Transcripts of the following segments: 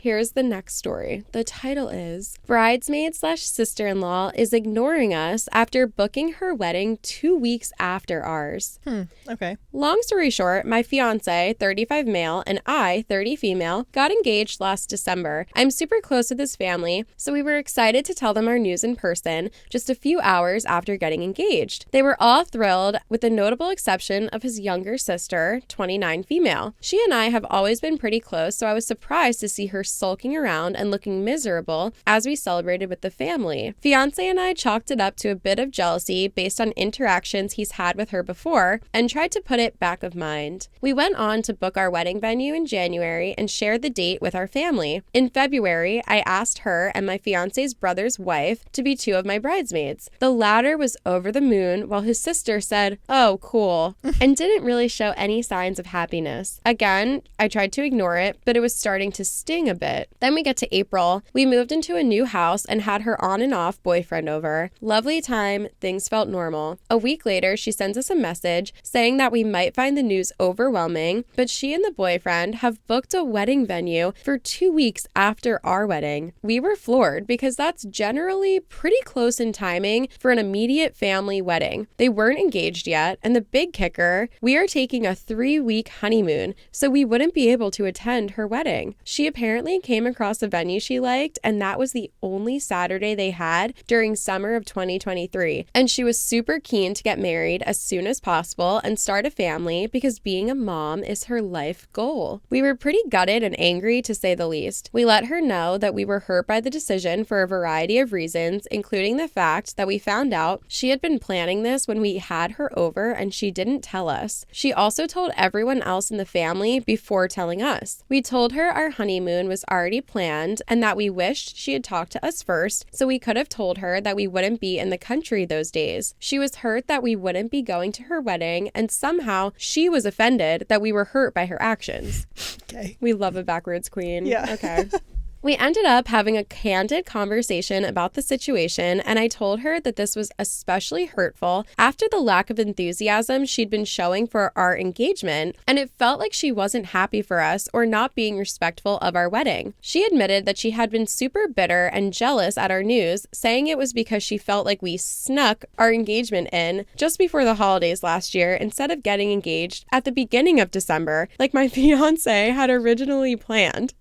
Here's the next story. The title is Bridesmaid/Sister-in-Law is ignoring us after booking her wedding 2 weeks after ours. Okay. Long story short, my fiance, 35 male, and I, 30 female, got engaged last December. I'm super close with his family, so we were excited to tell them our news in person just a few hours after getting engaged. They were all thrilled, with the notable exception of his younger sister, 29 female. She and I have always been pretty close, so I was surprised to see her sulking around and looking miserable as we celebrated with the family. Fiance and I chalked it up to a bit of jealousy based on interactions he's had with her before and tried to put it back of mind. We went on to book our wedding venue in January and shared the date with our family. In February, I asked her and my fiance's brother's wife to be 2 of my bridesmaids. The latter was over the moon while his sister said, "Oh, cool," and didn't really show any signs of happiness. Again, I tried to ignore it, but it was starting to sting a bit. Then we get to April. We moved into a new house and had her on and off boyfriend over. Lovely time, things felt normal. A week later, she sends us a message saying that we might find the news overwhelming, but she and the boyfriend have booked a wedding venue for 2 weeks after our wedding. We were floored because that's generally pretty close in timing for an immediate family wedding. They weren't engaged yet, and the big kicker, we are taking a 3-week honeymoon, so we wouldn't be able to attend her wedding. She apparently came across a venue she liked, and that was the only Saturday they had during summer of 2023. And she was super keen to get married as soon as possible and start a family because being a mom is her life goal. We were pretty gutted and angry, to say the least. We let her know that we were hurt by the decision for a variety of reasons, including the fact that we found out she had been planning this when we had her over and she didn't tell us. She also told everyone else in the family before telling us. We told her our honeymoon was already planned and that we wished she had talked to us first, so we could have told her that we wouldn't be in the country those days. She was hurt that we wouldn't be going to her wedding, and somehow she was offended that we were hurt by her actions. Okay. We love a backwards queen. Yeah. Okay. We ended up having a candid conversation about the situation, and I told her that this was especially hurtful after the lack of enthusiasm she'd been showing for our engagement, and it felt like she wasn't happy for us or not being respectful of our wedding. She admitted that she had been super bitter and jealous at our news, saying it was because she felt like we snuck our engagement in just before the holidays last year instead of getting engaged at the beginning of December, like my fiance had originally planned.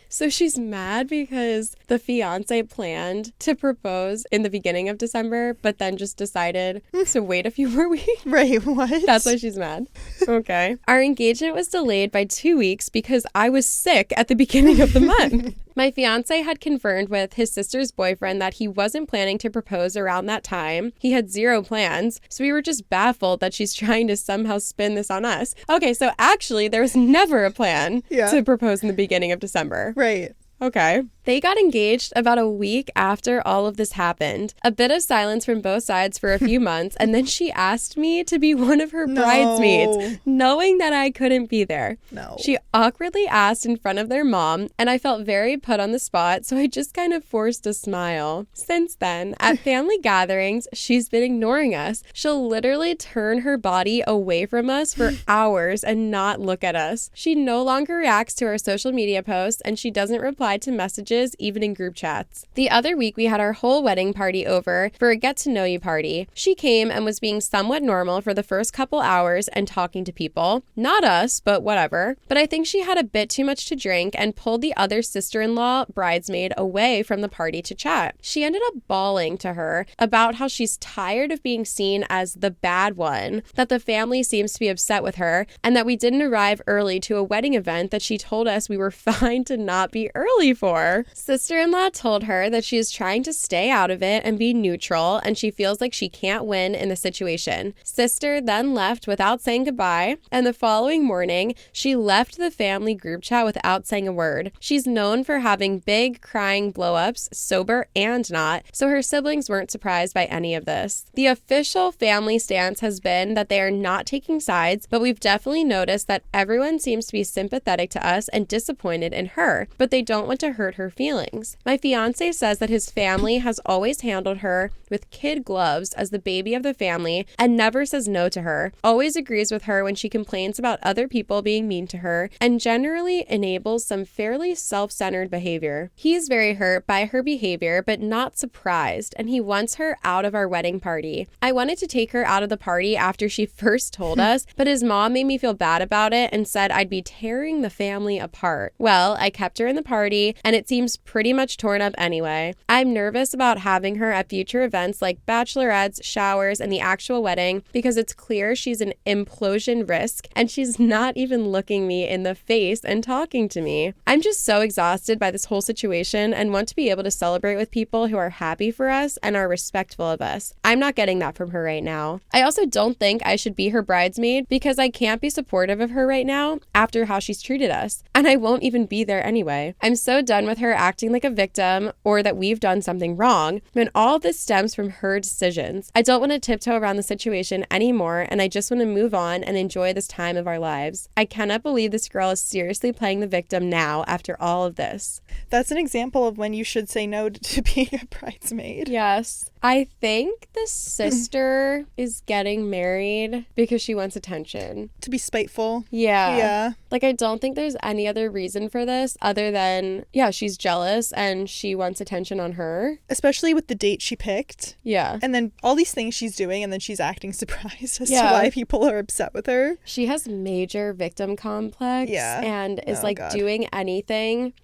So she's mad because the fiance planned to propose in the beginning of December, but then just decided to wait a few more weeks. Right, what? That's why she's mad. Okay. Our engagement was delayed by 2 weeks because I was sick at the beginning of the month. My fiance had confirmed with his sister's boyfriend that he wasn't planning to propose around that time. He had 0 plans, so we were just baffled that she's trying to somehow spin this on us. Okay, so actually there was never a plan to propose in the beginning of December. Right. Okay. They got engaged about a week after all of this happened. A bit of silence from both sides for a few months, and then she asked me to be one of her bridesmaids, knowing that I couldn't be there. No. She awkwardly asked in front of their mom, and I felt very put on the spot, so I just kind of forced a smile. Since then, at family gatherings, she's been ignoring us. She'll literally turn her body away from us for hours and not look at us. She no longer reacts to our social media posts, and she doesn't reply to messages, even in group chats. The other week, we had our whole wedding party over for a get-to-know-you party. She came and was being somewhat normal for the first couple hours and talking to people. Not us, but whatever. But I think she had a bit too much to drink and pulled the other sister-in-law bridesmaid away from the party to chat. She ended up bawling to her about how she's tired of being seen as the bad one, that the family seems to be upset with her, and that we didn't arrive early to a wedding event that she told us we were fine to not be early for. Sister-in-law told her that she is trying to stay out of it and be neutral, and she feels like she can't win in the situation. Sister then left without saying goodbye, and the following morning, she left the family group chat without saying a word. She's known for having big crying blow-ups, sober and not, so her siblings weren't surprised by any of this. The official family stance has been that they are not taking sides, but we've definitely noticed that everyone seems to be sympathetic to us and disappointed in her, but they don't want to hurt her feelings. My fiance says that his family has always handled her with kid gloves as the baby of the family and never says no to her, always agrees with her when she complains about other people being mean to her, and generally enables some fairly self-centered behavior. He is very hurt by her behavior, but not surprised, and he wants her out of our wedding party. I wanted to take her out of the party after she first told us, but his mom made me feel bad about it and said I'd be tearing the family apart. Well, I kept her in the party, and it seems pretty much torn up anyway. I'm nervous about having her at future events like bachelorettes, showers, and the actual wedding because it's clear she's an implosion risk, and she's not even looking me in the face and talking to me. I'm just so exhausted by this whole situation and want to be able to celebrate with people who are happy for us and are respectful of us. I'm not getting that from her right now. I also don't think I should be her bridesmaid because I can't be supportive of her right now after how she's treated us, and I won't even be there anyway. I'm so done with her acting like a victim or that we've done something wrong when all of this stems from her decisions. I don't want to tiptoe around the situation anymore, and I just want to move on and enjoy this time of our lives. I cannot believe this girl is seriously playing the victim now after all of this. That's an example of when you should say no to being a bridesmaid. Yes. I think the sister is getting married because she wants attention. To be spiteful. Yeah. Yeah. Like, I don't think there's any other reason for this other than, yeah, she's jealous and she wants attention on her. Especially with the date she picked. Yeah. And then all these things she's doing, and then she's acting surprised as to why people are upset with her. She has major victim complex. Yeah. And is doing anything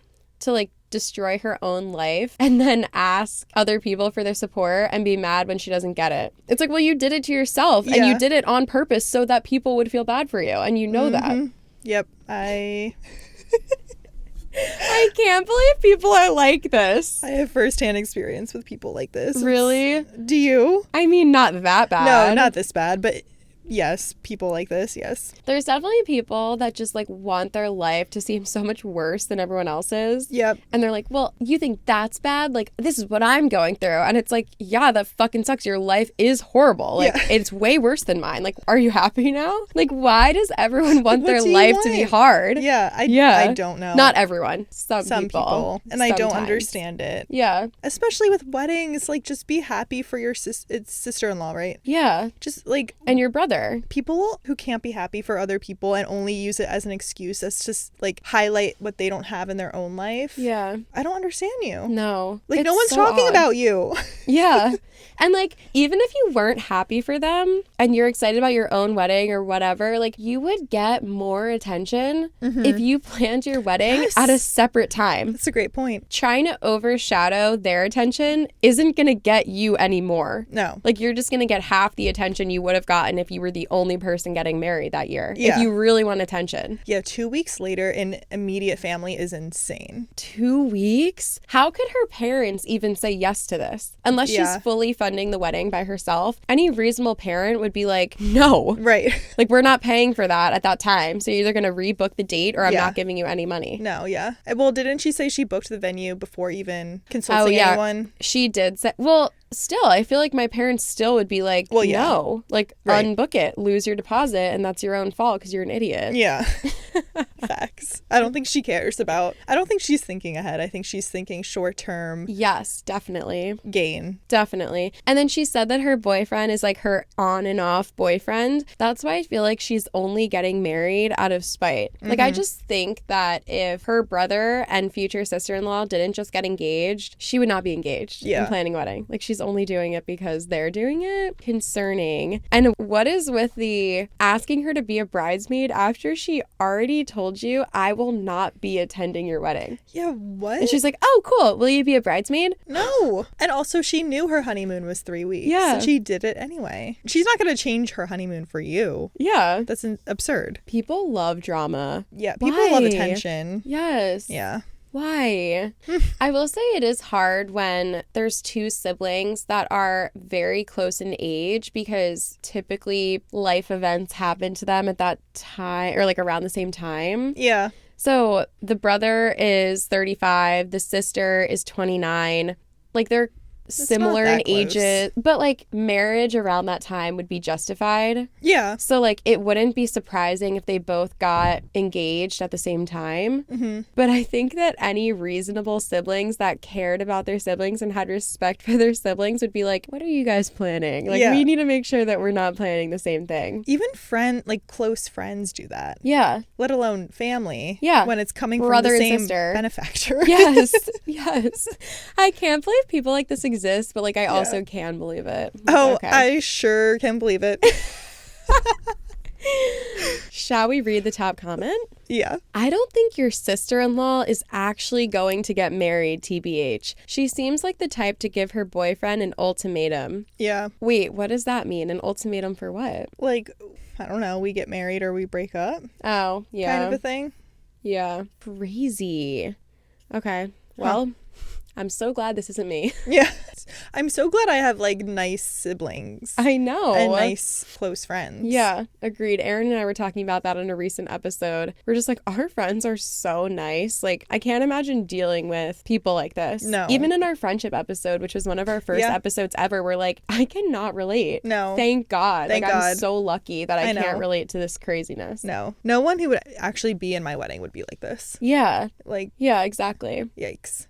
to destroy her own life and then ask other people for their support and be mad when she doesn't get it. It's like, well, you did it to yourself and you did it on purpose so that people would feel bad for you, and you know that. Yep. I can't believe people are like this. I have firsthand experience with people like this. Really? Do you? I mean, not that bad. No, not this bad, but yes, people like this, yes. There's definitely people that just want their life to seem so much worse than everyone else's. Yep. And they're like, well, you think that's bad? This is what I'm going through. And it's like, yeah, that fucking sucks. Your life is horrible. It's way worse than mine. Are you happy now? Why does everyone want their life to be hard? Yeah, I don't know. Not everyone. Some people. And I don't understand it. Yeah. Especially with weddings, just be happy for your it's sister-in-law, right? Yeah. Just and your brother. People who can't be happy for other people and only use it as an excuse as to highlight what they don't have in their own life. Yeah. I don't understand you. No. No one's talking about you. Yeah. And even if you weren't happy for them and you're excited about your own wedding or whatever, you would get more attention if you planned your wedding at a separate time. That's a great point. Trying to overshadow their attention isn't going to get you any more. No. You're just going to get half the attention you would have gotten if you were the only person getting married that year. Yeah. If you really want attention. Yeah, 2 weeks later in immediate family is insane. 2 weeks? How could her parents even say yes to this? Unless she's fully funding the wedding by herself. Any reasonable parent would be like, no. Right. We're not paying for that at that time. So you're either going to rebook the date or I'm not giving you any money. No, yeah. Well, didn't she say she booked the venue before even consulting anyone? She did say, well, still, I feel like my parents still would be like, well, no, unbook it, lose your deposit, and that's your own fault because you're an idiot. Yeah. Facts. I don't think she cares about, I don't think she's thinking ahead. I think she's thinking short term. Yes, definitely. Gain. Definitely. And then she said that her boyfriend is her on and off boyfriend. That's why I feel like she's only getting married out of spite. I just think that if her brother and future sister-in-law didn't just get engaged, she would not be engaged in planning a wedding. She's only doing it because they're doing it. Concerning. And what is with the asking her to be a bridesmaid after she already told you, I will not be attending your wedding? Yeah, what? And she's like, oh, cool. Will you be a bridesmaid? No. And also she knew her honeymoon was 3 weeks. Yeah. So she did it anyway. She's not going to change her honeymoon for you. Yeah. That's absurd. People love drama. Yeah. People love attention. Yes. Yeah. Why? I will say it is hard when there's two siblings that are very close in age because typically life events happen to them at that time or around the same time. Yeah. So the brother is 35, the sister is 29. They're similar not in that close. ages, but like marriage around that time would be justified. Yeah. So like it wouldn't be surprising if they both got engaged at the same time. Mm-hmm. But I think that any reasonable siblings that cared about their siblings and had respect for their siblings would be like, what are you guys planning? Like, Yeah. we need to make sure that we're not planning the same thing. Even close friends do that. Yeah. Let alone family. Yeah. When it's coming Brother from the and same sister. benefactor. Yes. Yes. I can't believe people like this exist, but like I also can believe it. Oh, Okay. I sure can believe it. Shall we read the top comment? Yeah. I don't think your sister-in-law is actually going to get married, TBH. She seems like the type to give her boyfriend an ultimatum. Yeah. Wait, what does that mean? An ultimatum for what? Like, I don't know, we get married or we break up. Oh, yeah. Kind of a thing. Yeah. Crazy. Okay. Well, I'm so glad this isn't me. Yeah. I'm so glad I have like nice siblings. I know. And nice close friends. Yeah, agreed. Aaron and I were talking about that in a recent episode. We're just like, our friends are so nice. Like, I can't imagine dealing with people like this. No. Even in our friendship episode, which was one of our first episodes ever, we're like, I cannot relate. No. Thank God. Thank I'm God. so lucky that I I know. can't relate to this craziness. No. No one who would actually be in my wedding would be like this. Yeah. Like, Yeah, exactly. yikes.